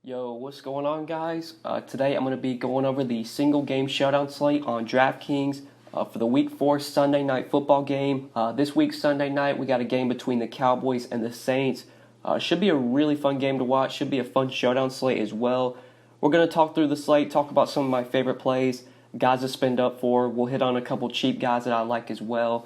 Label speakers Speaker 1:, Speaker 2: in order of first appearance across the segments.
Speaker 1: Yo, what's going on, guys? Today I'm going to be going over the single game showdown slate on DraftKings for the Week 4 Sunday night football game. This week, Sunday night, we got a game between the Cowboys and the Saints. Should be a really fun game to watch. Should be a fun showdown slate as well. We're going to talk through the slate, talk about some of my favorite plays, guys to spend up for. We'll hit on a couple cheap guys that I like as well.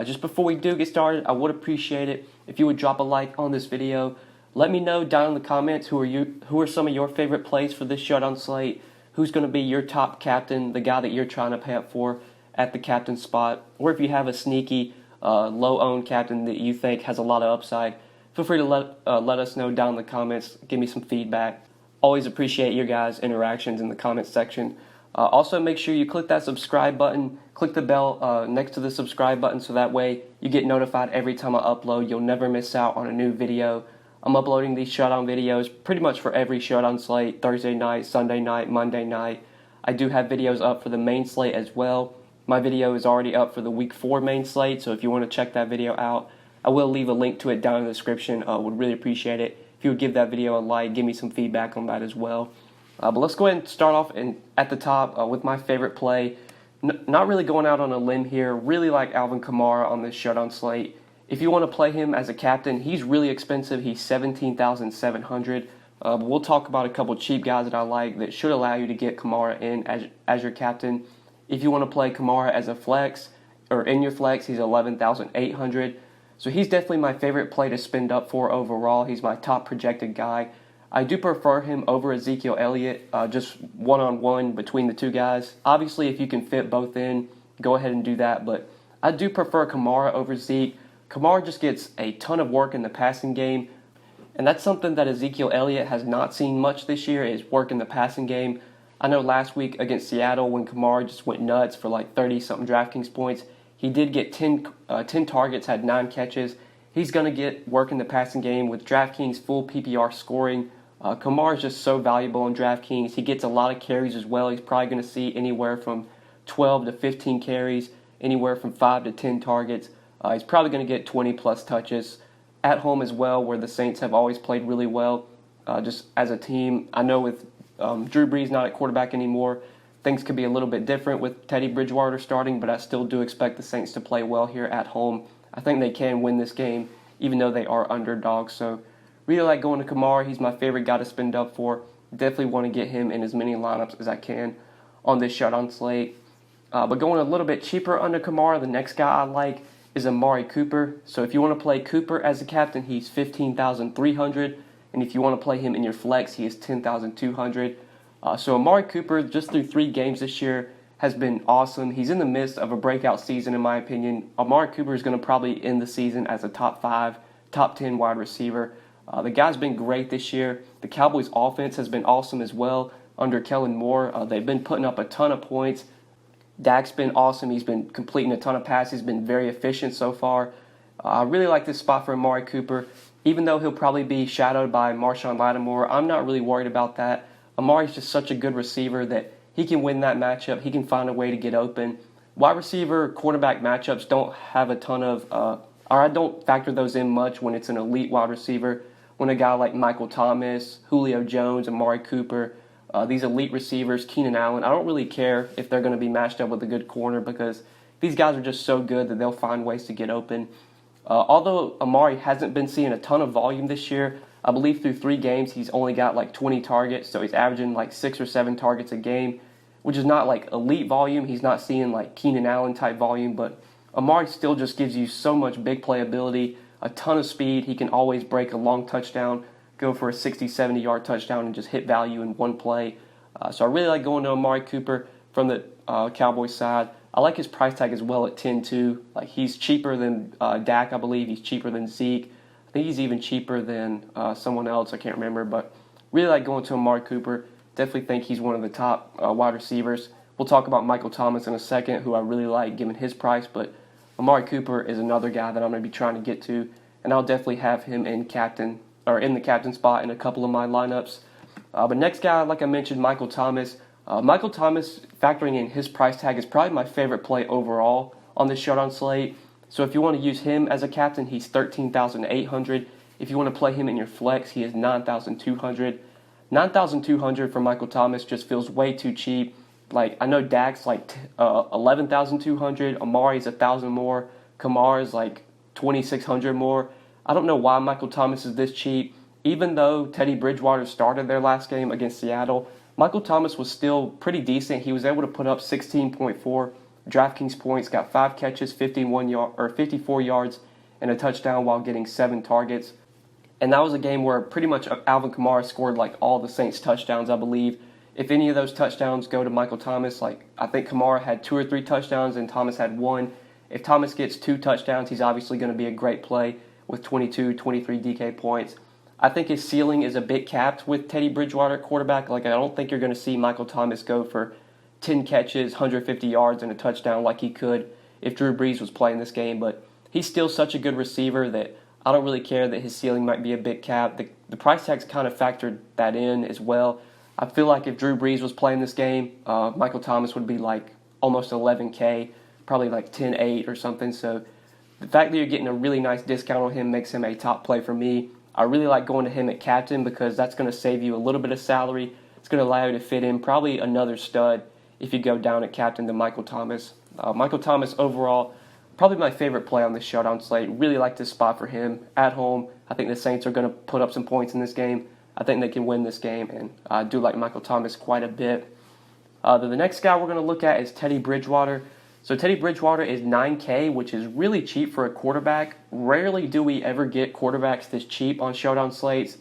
Speaker 1: Just before we do get started, I would appreciate it if you would drop a like on this video. Let me know down in the comments who are some of your favorite plays for this showdown slate. Who's going to be your top captain, the guy that you're trying to pay up for at the captain spot, or if you have a sneaky, low-owned captain that you think has a lot of upside. Feel free to let us know down in the comments. Give me some feedback. Always appreciate your guys' interactions in the comments section. Also, make sure you click that subscribe button. Click the bell next to the subscribe button so that way you get notified every time I upload. You'll never miss out on a new video. I'm uploading these showdown videos pretty much for every showdown slate, Thursday night, Sunday night, Monday night. I do have videos up for the main slate as well. My video is already up for the Week 4 main slate, so if you want to check that video out, I will leave a link to it down in the description. Would really appreciate it if you would give that video a like, give me some feedback on that as well. But let's go ahead and start off at the top with my favorite play. Not really going out on a limb here. Really like Alvin Kamara on this showdown slate. If you want to play him as a captain, he's really expensive. He's $17,700. We'll talk about a couple cheap guys that I like that should allow you to get Kamara in as your captain. If you want to play Kamara as a flex or in your flex, he's $11,800. So he's definitely my favorite play to spend up for overall. He's my top projected guy. I do prefer him over Ezekiel Elliott, just one-on-one between the two guys. Obviously, if you can fit both in, go ahead and do that. But I do prefer Kamara over Zeke. Kamara just gets a ton of work in the passing game, and that's something that Ezekiel Elliott has not seen much this year is work in the passing game. I know last week against Seattle when Kamara just went nuts for like 30-something DraftKings points, he did get 10 targets, had 9 catches. He's going to get work in the passing game with DraftKings full PPR scoring. Kamara is just so valuable on DraftKings. He gets a lot of carries as well. He's probably going to see anywhere from 12 to 15 carries, anywhere from 5 to 10 targets. He's probably going to get 20-plus touches at home as well, where the Saints have always played really well just as a team. I know with Drew Brees not at quarterback anymore, things could be a little bit different with Teddy Bridgewater starting, but I still do expect the Saints to play well here at home. I think they can win this game, even though they are underdogs. So really like going to Kamara. He's my favorite guy to spend up for. Definitely want to get him in as many lineups as I can on this showdown slate. But going a little bit cheaper under Kamara, the next guy I like is Amari Cooper. So if you want to play Cooper as a captain, he's $15,300, and if you want to play him in your flex, he is $10,200. So Amari Cooper, just through 3 games this year, has been awesome. He's in the midst of a breakout season, in my opinion. Amari Cooper is going to probably end the season as a top 5, top 10 wide receiver. The guy's been great this year. The Cowboys' offense has been awesome as well under Kellen Moore. They've been putting up a ton of points. Dak's been awesome. He's been completing a ton of passes. He's been very efficient so far. I really like this spot for Amari Cooper. Even though he'll probably be shadowed by Marshawn Lattimore, I'm not really worried about that. Amari's just such a good receiver that he can win that matchup. He can find a way to get open. Wide receiver, quarterback matchups don't have a ton of, or I don't factor those in much when it's an elite wide receiver. When a guy like Michael Thomas, Julio Jones, Amari Cooper, these elite receivers, Keenan Allen, I don't really care if they're going to be matched up with a good corner because these guys are just so good that they'll find ways to get open. Although Amari hasn't been seeing a ton of volume this year, I believe through 3 games he's only got like 20 targets, so he's averaging like 6 or 7 targets a game, which is not like elite volume. He's not seeing like Keenan Allen type volume, but Amari still just gives you so much big playability, a ton of speed. He can always break a long touchdown, go for a 60, 70-yard touchdown and just hit value in one play. So I really like going to Amari Cooper from the Cowboys side. I like his price tag as well at 10-2. Like he's cheaper than Dak, I believe. He's cheaper than Zeke. I think he's even cheaper than someone else. I can't remember, but really like going to Amari Cooper. Definitely think he's one of the top wide receivers. We'll talk about Michael Thomas in a second, who I really like given his price, but Amari Cooper is another guy that I'm going to be trying to get to, and I'll definitely have him in the captain spot in a couple of my lineups. But next guy, like I mentioned, Michael Thomas. Michael Thomas, factoring in his price tag, is probably my favorite play overall on this showdown slate. So if you want to use him as a captain, he's $13,800. If you want to play him in your flex, he is $9,200. $9,200 for Michael Thomas just feels way too cheap. Like, I know Dak's like $11,200, Amari's $1,000 more, Kamara's like $2,600 more. I don't know why Michael Thomas is this cheap. Even though Teddy Bridgewater started their last game against Seattle, Michael Thomas was still pretty decent. He was able to put up 16.4 DraftKings points, got 5 catches, 54 yards, and a touchdown while getting 7 targets. And that was a game where pretty much Alvin Kamara scored like all the Saints touchdowns, I believe. If any of those touchdowns go to Michael Thomas, like I think Kamara had 2 or 3 touchdowns and Thomas had 1. If Thomas gets 2 touchdowns, he's obviously going to be a great play with 22, 23 DK points. I think his ceiling is a bit capped with Teddy Bridgewater quarterback. Like, I don't think you're going to see Michael Thomas go for 10 catches, 150 yards, and a touchdown like he could if Drew Brees was playing this game. But he's still such a good receiver that I don't really care that his ceiling might be a bit capped. The price tag's kind of factored that in as well. I feel like if Drew Brees was playing this game, Michael Thomas would be like almost 11K, probably like 10.8 or something. So the fact that you're getting a really nice discount on him makes him a top play for me. I really like going to him at captain because that's going to save you a little bit of salary. It's going to allow you to fit in probably another stud if you go down at captain to Michael Thomas. Michael Thomas overall, probably my favorite play on this showdown slate. Really like this spot for him at home. I think the Saints are going to put up some points in this game. I think they can win this game, and I do like Michael Thomas quite a bit. The next guy we're going to look at is Teddy Bridgewater. So Teddy Bridgewater is $9K, which is really cheap for a quarterback. Rarely do we ever get quarterbacks this cheap on showdown slates.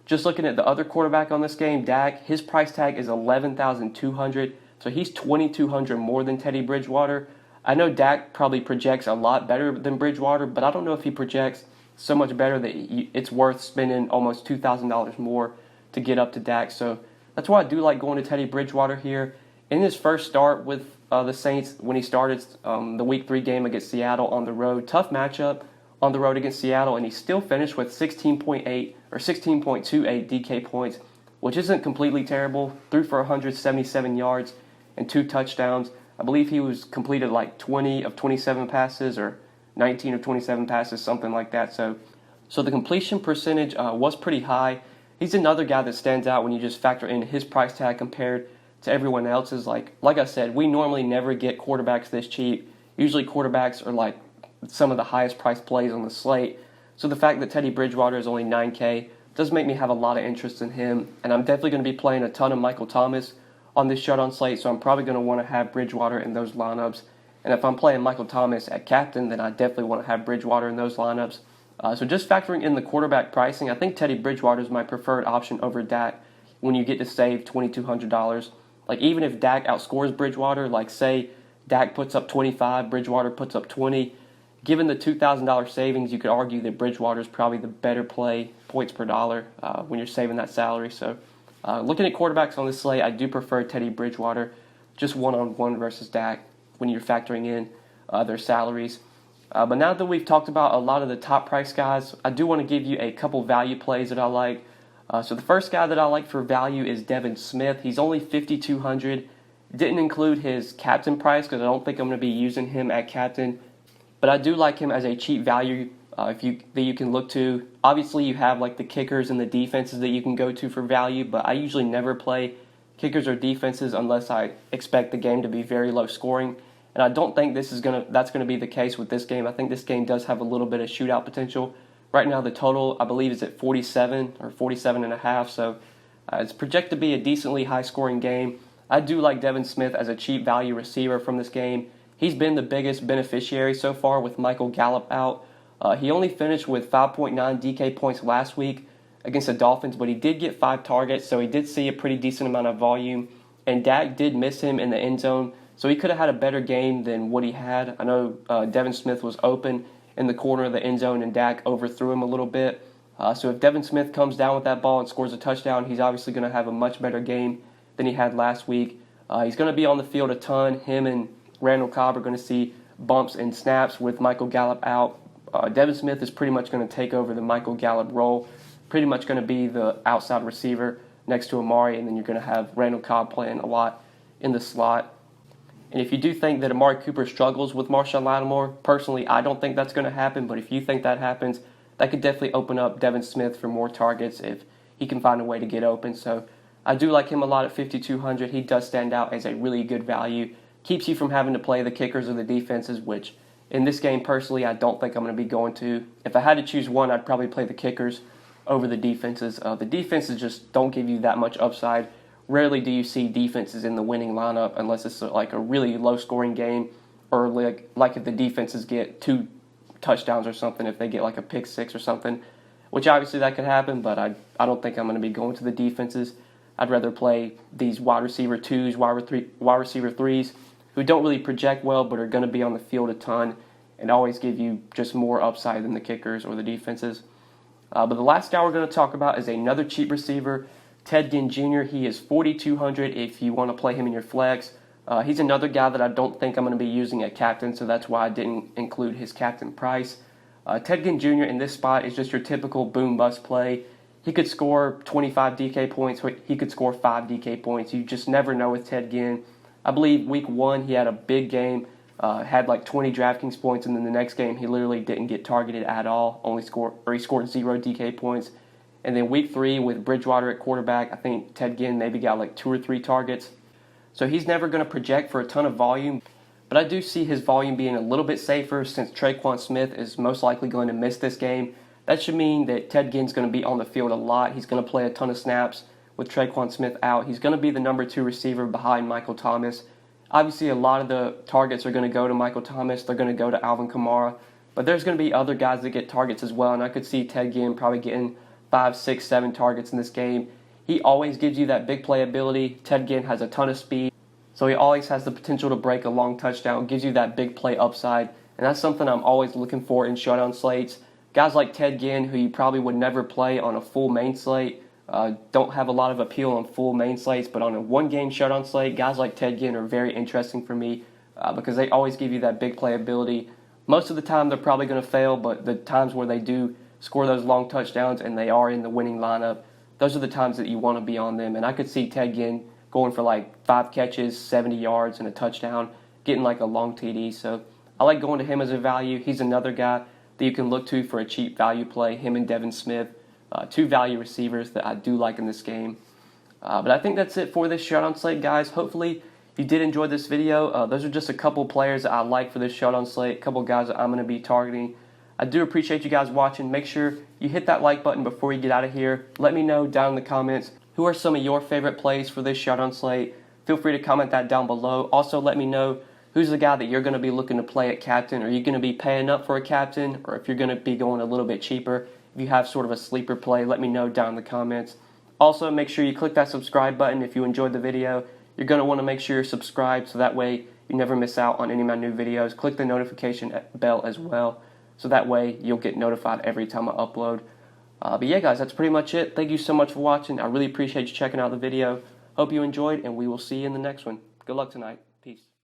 Speaker 1: Just looking at the other quarterback on this game, Dak, his price tag is $11,200, so he's $2,200 more than Teddy Bridgewater. I know Dak probably projects a lot better than Bridgewater, but I don't know if he projects so much better that it's worth spending almost $2,000 more to get up to Dak. So that's why I do like going to Teddy Bridgewater here. In his first start with the Saints, when he started the Week 3 game against Seattle on the road, tough matchup on the road against Seattle, and he still finished with 16.8 or 16.28 DK points, which isn't completely terrible. Threw for 177 yards and 2 touchdowns. I believe he was completed like 20 of 27 passes or 19 of 27 passes, something like that. So the completion percentage was pretty high. He's another guy that stands out when you just factor in his price tag compared to everyone else's. Like I said, we normally never get quarterbacks this cheap. Usually quarterbacks are like some of the highest priced plays on the slate. So the fact that Teddy Bridgewater is only 9K does make me have a lot of interest in him. And I'm definitely going to be playing a ton of Michael Thomas on this showdown slate, so I'm probably going to want to have Bridgewater in those lineups. And if I'm playing Michael Thomas at captain, then I definitely want to have Bridgewater in those lineups. So just factoring in the quarterback pricing, I think Teddy Bridgewater is my preferred option over Dak when you get to save $2,200. Like, even if Dak outscores Bridgewater, like say Dak puts up 25, Bridgewater puts up 20, given the $2,000 savings, you could argue that Bridgewater is probably the better play, points per dollar, when you're saving that salary. So looking at quarterbacks on this slate, I do prefer Teddy Bridgewater, just one-on-one versus Dak when you're factoring in their salaries. But now that we've talked about a lot of the top price guys, I do want to give you a couple value plays that I like. So the first guy that I like for value is Devin Smith. He's only $5,200. Didn't include his captain price because I don't think I'm going to be using him at captain. But I do like him as a cheap value that you can look to. Obviously, you have like the kickers and the defenses that you can go to for value, but I usually never play kickers or defenses unless I expect the game to be very low scoring. And I don't think that's going to be the case with this game. I think this game does have a little bit of shootout potential. Right now, the total, I believe, is at 47 or 47.5, so it's projected to be a decently high-scoring game. I do like Devin Smith as a cheap value receiver from this game. He's been the biggest beneficiary so far with Michael Gallup out. He only finished with 5.9 DK points last week against the Dolphins, but he did get 5 targets, so he did see a pretty decent amount of volume. And Dak did miss him in the end zone, so he could have had a better game than what he had. I know Devin Smith was open in the corner of the end zone, and Dak overthrew him a little bit. So if Devin Smith comes down with that ball and scores a touchdown, he's obviously going to have a much better game than he had last week. He's going to be on the field a ton. Him and Randall Cobb are going to see bumps and snaps with Michael Gallup out. Devin Smith is pretty much going to take over the Michael Gallup role, pretty much going to be the outside receiver next to Amari, and then you're going to have Randall Cobb playing a lot in the slot. And if you do think that Amari Cooper struggles with Marshawn Lattimore, personally, I don't think that's going to happen. But if you think that happens, that could definitely open up Devin Smith for more targets if he can find a way to get open. So I do like him a lot at 5,200. He does stand out as a really good value. Keeps you from having to play the kickers or the defenses, which in this game, personally, I don't think I'm going to be going to. If I had to choose one, I'd probably play the kickers over the defenses. The defenses just don't give you that much upside. Rarely do you see defenses in the winning lineup unless it's like a really low-scoring game, or like if the defenses get 2 touchdowns or something, if they get like a pick 6 or something, which obviously that could happen, but I don't think I'm going to be going to the defenses. I'd rather play these wide receiver 2s, wide receiver 3s, who don't really project well but are going to be on the field a ton and always give you just more upside than the kickers or the defenses. But the last guy we're going to talk about is another cheap receiver, Ted Ginn Jr. He is 4,200 if you want to play him in your flex. He's another guy that I don't think I'm going to be using at captain, so that's why I didn't include his captain price. Ted Ginn Jr. in this spot is just your typical boom-bust play. He could score 25 DK points, he could score 5 DK points. You just never know with Ted Ginn. I believe week 1 he had a big game, had like 20 DraftKings points, and then the next game he literally didn't get targeted at all, he scored 0 DK points. And then week 3 with Bridgewater at quarterback, I think Ted Ginn maybe got like 2 or 3 targets. So he's never going to project for a ton of volume, but I do see his volume being a little bit safer since Traquan Smith is most likely going to miss this game. That should mean that Ted Ginn's going to be on the field a lot. He's going to play a ton of snaps with Traquan Smith out. He's going to be the number 2 receiver behind Michael Thomas. Obviously, a lot of the targets are going to go to Michael Thomas. They're going to go to Alvin Kamara. But there's going to be other guys that get targets as well, and I could see Ted Ginn probably getting 5, 6, 7 targets in this game. He always gives you that big play ability. Ted Ginn has a ton of speed, so he always has the potential to break a long touchdown, gives you that big play upside, and that's something I'm always looking for in showdown slates. Guys like Ted Ginn, who you probably would never play on a full main slate, don't have a lot of appeal on full main slates, but on a one-game showdown slate, guys like Ted Ginn are very interesting for me because they always give you that big play ability. Most of the time, they're probably going to fail, but the times where they do score those long touchdowns and they are in the winning lineup, those are the times that you want to be on them. And I could see Ted Ginn going for like 5 catches, 70 yards, and a touchdown, getting like a long TD. So I like going to him as a value. He's another guy that you can look to for a cheap value play, him and Devin Smith, 2 value receivers that I do like in this game. But I think that's it for this showdown slate, guys. Hopefully you did enjoy this video. Those are just a couple players that I like for this showdown slate, a couple guys that I'm going to be targeting. I do appreciate you guys watching. Make sure you hit that like button before you get out of here. Let me know down in the comments who are some of your favorite plays for this showdown slate. Feel free to comment that down below. Also, let me know who's the guy that you're going to be looking to play at captain. Are you going to be paying up for a captain, or if you're going to be going a little bit cheaper? If you have sort of a sleeper play, let me know down in the comments. Also, make sure you click that subscribe button if you enjoyed the video. You're going to want to make sure you're subscribed so that way you never miss out on any of my new videos. Click the notification bell as well, so that way you'll get notified every time I upload. But yeah, guys, that's pretty much it. Thank you so much for watching. I really appreciate you checking out the video. Hope you enjoyed, and we will see you in the next one. Good luck tonight.